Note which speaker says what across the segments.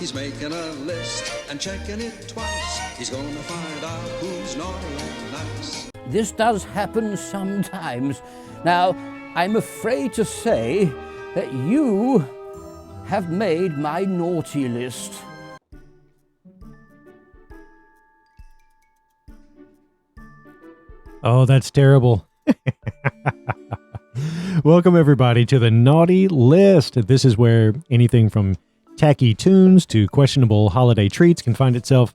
Speaker 1: He's making a list and checking it twice. He's gonna find out who's naughty and nice.
Speaker 2: This does happen sometimes. Now, I'm afraid to say that you have made my naughty list.
Speaker 3: Oh, that's terrible. Welcome, everybody, to the Naughty List. This is where anything from tacky tunes to questionable holiday treats can find itself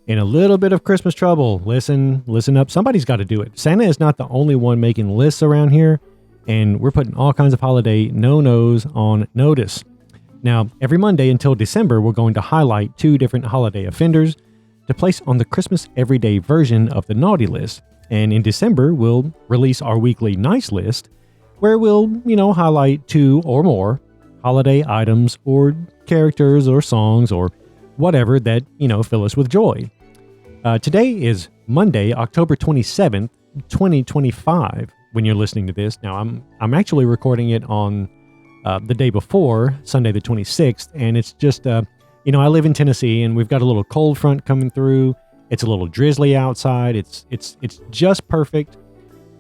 Speaker 3: in a little bit of Christmas trouble. Listen up. Somebody's got to do it. Santa is not the only one making lists around here, and we're putting all kinds of holiday no-nos on notice. Now, every Monday until December, we're going to highlight 2 different holiday offenders to place on the Christmas Everyday version of the Naughty List. And in December, we'll release our weekly Nice List, where we'll, highlight 2 or more holiday items or characters or songs or whatever that, fill us with joy. Today is Monday, October 27th, 2025, when you're listening to this. Now, I'm actually recording it on the day before, Sunday the 26th, and it's just, I live in Tennessee, and we've got a little cold front coming through. It's a little drizzly outside. It's just perfect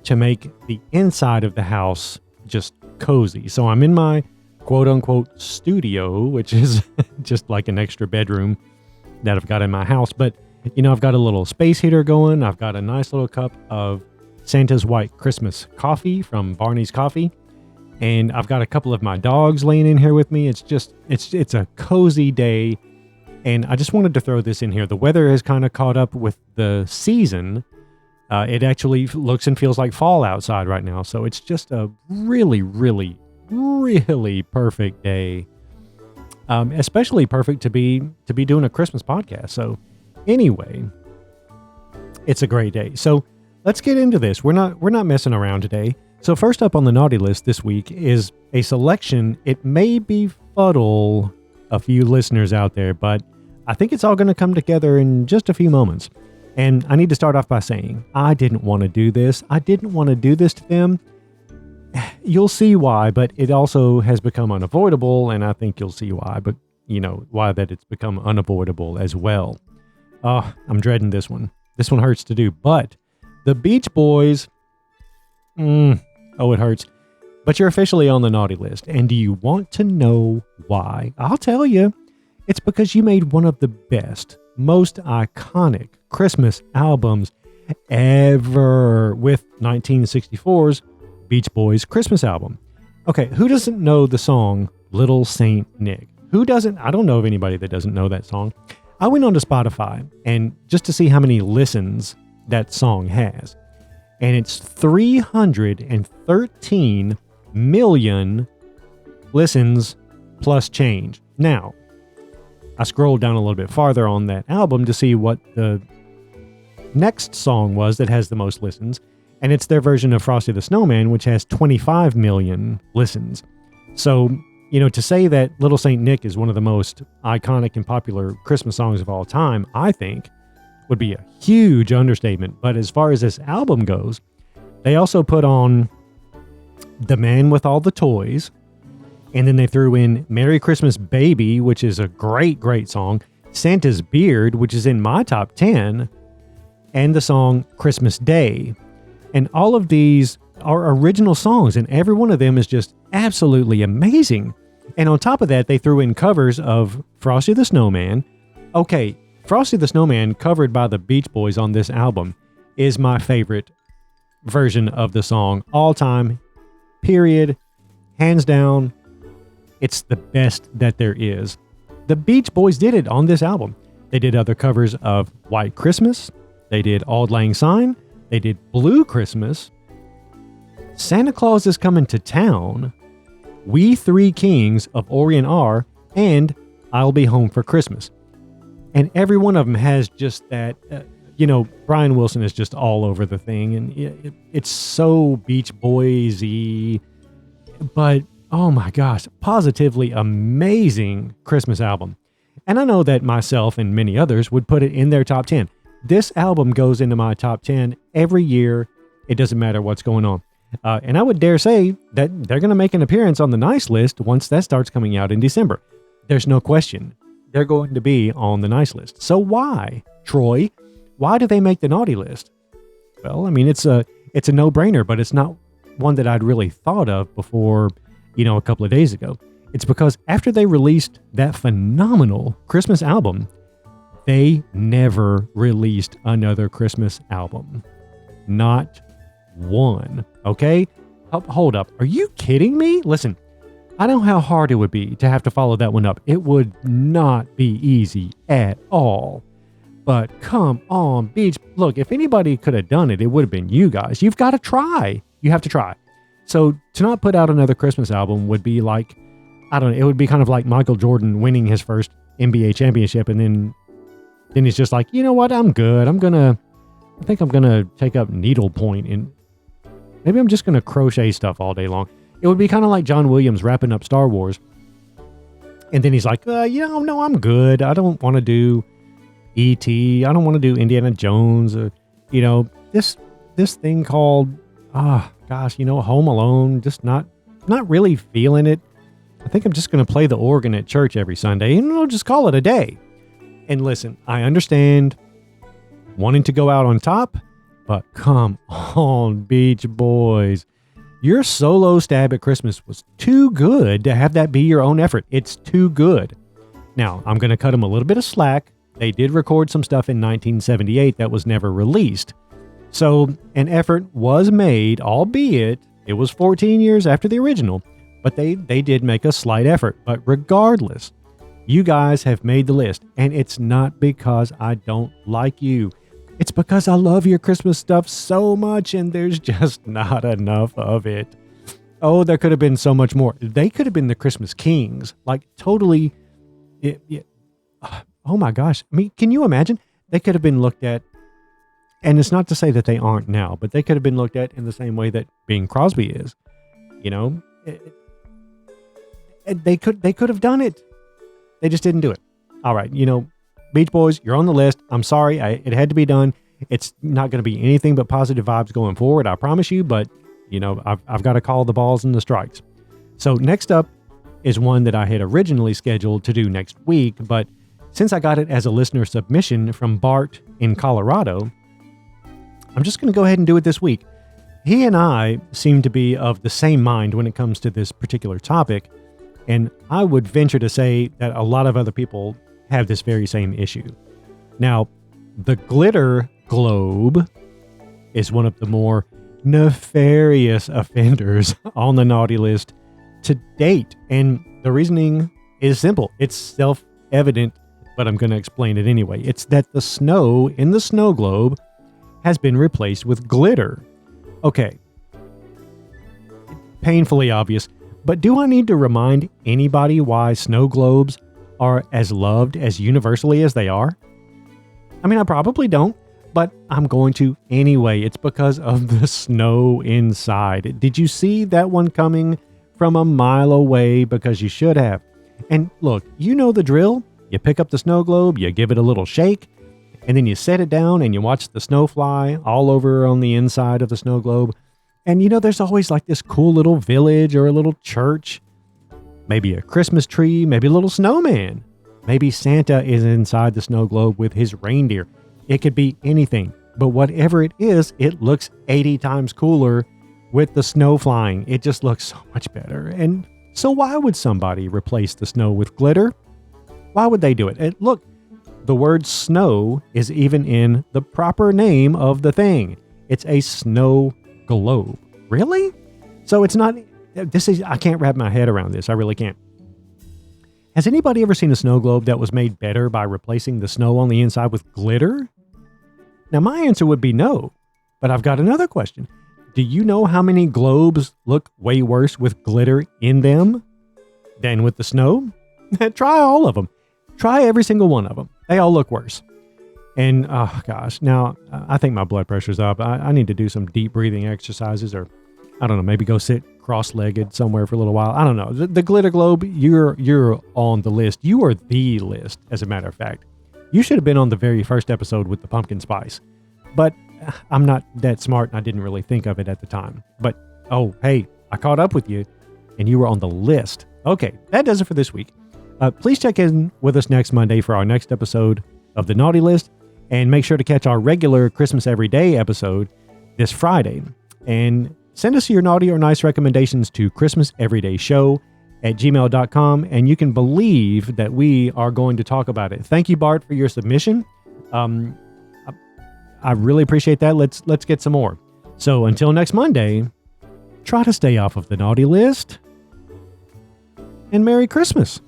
Speaker 3: to make the inside of the house just cozy. So I'm in my quote-unquote studio, which is just like an extra bedroom that I've got in my house. But, I've got a little space heater going. I've got a nice little cup of Santa's White Christmas coffee from Barney's Coffee. And I've got a couple of my dogs laying in here with me. It's a cozy day. And I just wanted to throw this in here. The weather has kind of caught up with the season. It actually looks and feels like fall outside right now. So it's just a really, really, really perfect day. Especially perfect to be doing a Christmas podcast. So anyway, it's a great day. So let's get into this. We're not messing around today. So first up on the Naughty List this week is a selection. It may befuddle a few listeners out there, but I think it's all going to come together in just a few moments. And I need to start off by saying, I didn't want to do this. I didn't want to do this to them. You'll see why, but it also has become unavoidable, and I think you'll see why, but why that it's become unavoidable as well. Oh, I'm dreading this one. This one hurts to do, but the Beach Boys, it hurts. But you're officially on the Naughty List, and do you want to know why? I'll tell you. It's because you made one of the best, most iconic Christmas albums ever with 1964's Beach Boys Christmas album. Okay, who doesn't know the song Little Saint Nick? Who doesn't? I don't know of anybody that doesn't know that song. I went on to Spotify and just to see how many listens that song has. And it's 313 million listens plus change. Now, I scrolled down a little bit farther on that album to see what the next song was that has the most listens, and it's their version of Frosty the Snowman, which has 25 million listens. So, to say that Little Saint Nick is one of the most iconic and popular Christmas songs of all time, I think, would be a huge understatement. But as far as this album goes, they also put on The Man with All the Toys, and then they threw in Merry Christmas Baby, which is a great, great song, Santa's Beard, which is in my top 10, and the song Christmas Day. And all of these are original songs, and every one of them is just absolutely amazing. And on top of that, they threw in covers of Frosty the Snowman. Okay, Frosty the Snowman, covered by the Beach Boys on this album, is my favorite version of the song all time, period, hands down. It's the best that there is. The Beach Boys did it on this album. They did other covers of White Christmas. They did Auld Lang Syne. They did Blue Christmas. Santa Claus is Coming to Town. We Three Kings of Orient are, and I'll Be Home for Christmas. And every one of them has just that, Brian Wilson is just all over the thing. And it's so Beach Boys-y. But oh my gosh, positively amazing Christmas album. And I know that myself and many others would put it in their top 10. This album goes into my top 10 every year. It doesn't matter what's going on. And I would dare say that they're going to make an appearance on the Nice List once that starts coming out in December. There's no question. they're going to be on the nice list. So why, Troy? Why do they make the naughty list? Well, I mean, it's a no-brainer, but it's not one that I'd really thought of before, a couple of days ago. It's because after they released that phenomenal Christmas album, they never released another Christmas album. Not one. Okay? Hold up. Are you kidding me? Listen, I know how hard it would be to have to follow that one up. It would not be easy at all. But come on, Beach. Look, if anybody could have done it, it would have been you guys. You've got to try. You have to try. So to not put out another Christmas album would be like, I don't know, it would be kind of like Michael Jordan winning his first NBA championship, and then he's just like, you know what, I'm good. I think I'm going to take up needlepoint, and maybe I'm just going to crochet stuff all day long. It would be kind of like John Williams wrapping up Star Wars. And then he's like, no, I'm good. I don't want to do E.T. I don't want to do Indiana Jones. This thing called, Home Alone, just not really feeling it. I think I'm just going to play the organ at church every Sunday and I'll just call it a day. And listen, I understand wanting to go out on top, but come on, Beach Boys. Your solo stab at Christmas was too good to have that be your own effort. It's too good. Now, I'm going to cut them a little bit of slack. They did record some stuff in 1978 that was never released. So an effort was made, albeit it was 14 years after the original, but they did make a slight effort. But regardless, you guys have made the list, and it's not because I don't like you. It's because I love your Christmas stuff so much, and there's just not enough of it. Oh, there could have been so much more. They could have been the Christmas Kings, like totally. Oh my gosh. I mean, can you imagine? They could have been looked at, and it's not to say that they aren't now, but they could have been looked at in the same way that Bing Crosby is. They could have done it. They just didn't do it. All right, Beach Boys, you're on the list. I'm sorry, it had to be done. It's not going to be anything but positive vibes going forward, I promise you. But I've got to call the balls and the strikes. So next up is one that I had originally scheduled to do next week, but since I got it as a listener submission from Bart in Colorado, I'm just going to go ahead and do it this week. He and I seem to be of the same mind when it comes to this particular topic, and I would venture to say that a lot of other people have this very same issue. Now, the glitter globe is one of the more nefarious offenders on the naughty list to date, and the reasoning is simple. It's self-evident, but I'm going to explain it anyway. It's that the snow in the snow globe has been replaced with glitter. Okay. Painfully obvious, but do I need to remind anybody why snow globes are as loved as universally as they are? I mean, I probably don't, but I'm going to anyway. It's because of the snow inside. Did you see that one coming from a mile away? Because you should have. And look, you know the drill. You pick up the snow globe, you give it a little shake, and then you set it down and you watch the snow fly all over on the inside of the snow globe. And there's always like this cool little village or a little church, maybe a Christmas tree, maybe a little snowman. Maybe Santa is inside the snow globe with his reindeer. It could be anything, but whatever it is, it looks 80 times cooler with the snow flying. It just looks so much better. And so why would somebody replace the snow with glitter? Why would they do it? And look, the word snow is even in the proper name of the thing. It's a snow globe. Really? So it's not, I can't wrap my head around this. I really can't. Has anybody ever seen a snow globe that was made better by replacing the snow on the inside with glitter? Now, my answer would be no, but I've got another question. Do you know how many globes look way worse with glitter in them than with the snow? Try all of them. Try every single one of them. They all look worse. And, oh gosh, now I think my blood pressure's up. I need to do some deep breathing exercises, or I don't know, maybe go sit cross-legged somewhere for a little while. I don't know. The glitter globe, you're on the list. You are the list, as a matter of fact. You should have been on the very first episode with the pumpkin spice. But I'm not that smart, and I didn't really think of it at the time. But, oh, hey, I caught up with you, and you were on the list. Okay, that does it for this week. Please check in with us next Monday for our next episode of The Naughty List, and make sure to catch our regular Christmas Everyday episode this Friday. And send us your naughty or nice recommendations to christmaseverydayshow@gmail.com, and you can believe that we are going to talk about it. Thank you, Bart, for your submission. I really appreciate that. Let's get some more. So until next Monday, try to stay off of the naughty list, and Merry Christmas.